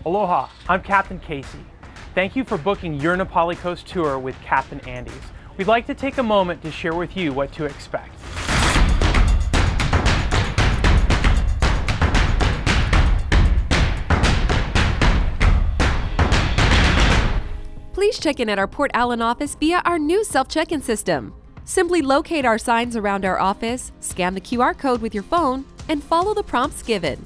Aloha, I'm Captain Casey. Thank you for booking your Na Pali Coast tour with Captain Andes. We'd like to take a moment to share with you what to expect. Please check in at our Port Allen office via our new self-check-in system. Simply locate our signs around our office, scan the QR code with your phone, and follow the prompts given.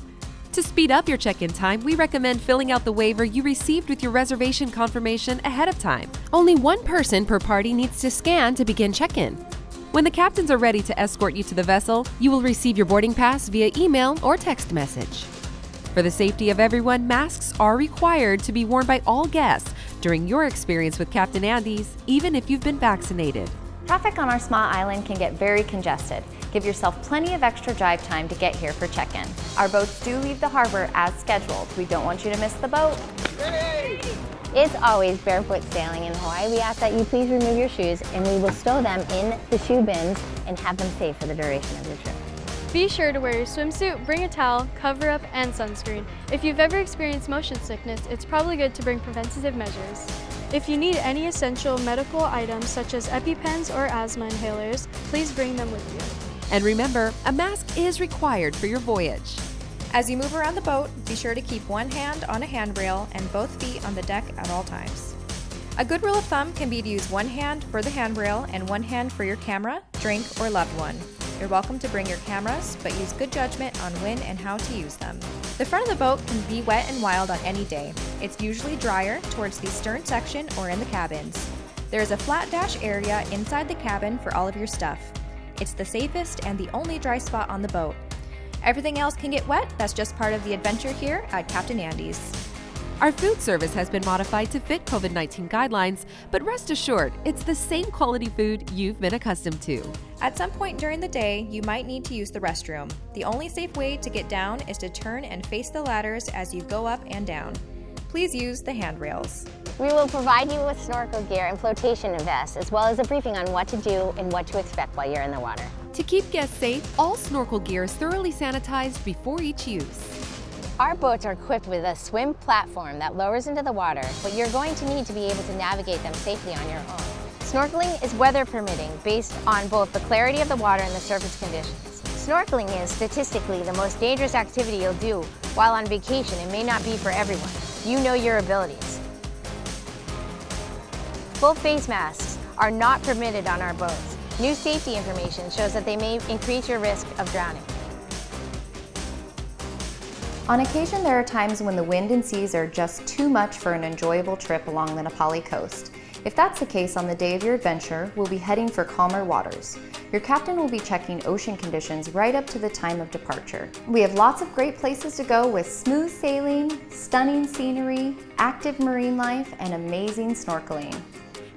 To speed up your check-in time, we recommend filling out the waiver you received with your reservation confirmation ahead of time. Only one person per party needs to scan to begin check-in. When the captains are ready to escort you to the vessel, you will receive your boarding pass via email or text message. For the safety of everyone, masks are required to be worn by all guests during your experience with Captain Andes, even if you've been vaccinated. Traffic on our small island can get very congested. Give yourself plenty of extra drive time to get here for check-in. Our boats do leave the harbor as scheduled. We don't want you to miss the boat. It's always barefoot sailing in Hawaii. We ask that you please remove your shoes and we will stow them in the shoe bins and have them safe for the duration of your trip. Be sure to wear your swimsuit, bring a towel, cover up, and sunscreen. If you've ever experienced motion sickness, it's probably good to bring preventative measures. If you need any essential medical items such as EpiPens or asthma inhalers, please bring them with you. And remember, a mask is required for your voyage. As you move around the boat, be sure to keep one hand on a handrail and both feet on the deck at all times. A good rule of thumb can be to use one hand for the handrail and one hand for your camera, drink, or loved one. You're welcome to bring your cameras, but use good judgment on when and how to use them. The front of the boat can be wet and wild on any day. It's usually drier towards the stern section or in the cabins. There is a flat dash area inside the cabin for all of your stuff. It's the safest and the only dry spot on the boat. Everything else can get wet, that's just part of the adventure here at Captain Andes. Our food service has been modified to fit COVID-19 guidelines, but rest assured, it's the same quality food you've been accustomed to. At some point during the day, you might need to use the restroom. The only safe way to get down is to turn and face the ladders as you go up and down. Please use the handrails. We will provide you with snorkel gear and flotation vests, as well as a briefing on what to do and what to expect while you're in the water. To keep guests safe, all snorkel gear is thoroughly sanitized before each use. Our boats are equipped with a swim platform that lowers into the water, but you're going to need to be able to navigate them safely on your own. Snorkeling is weather permitting based on both the clarity of the water and the surface conditions. Snorkeling is statistically the most dangerous activity you'll do while on vacation and may not be for everyone. You know your abilities. Full face masks are not permitted on our boats. New safety information shows that they may increase your risk of drowning. On occasion, there are times when the wind and seas are just too much for an enjoyable trip along the Na Pali coast. If that's the case on the day of your adventure, we'll be heading for calmer waters. Your captain will be checking ocean conditions right up to the time of departure. We have lots of great places to go with smooth sailing, stunning scenery, active marine life, and amazing snorkeling.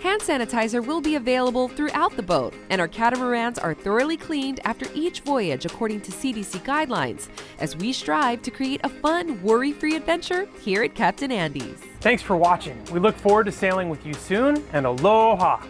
Hand sanitizer will be available throughout the boat, and our catamarans are thoroughly cleaned after each voyage according to CDC guidelines, as we strive to create a fun, worry-free adventure here at Captain Andes. Thanks for watching. We look forward to sailing with you soon, and aloha!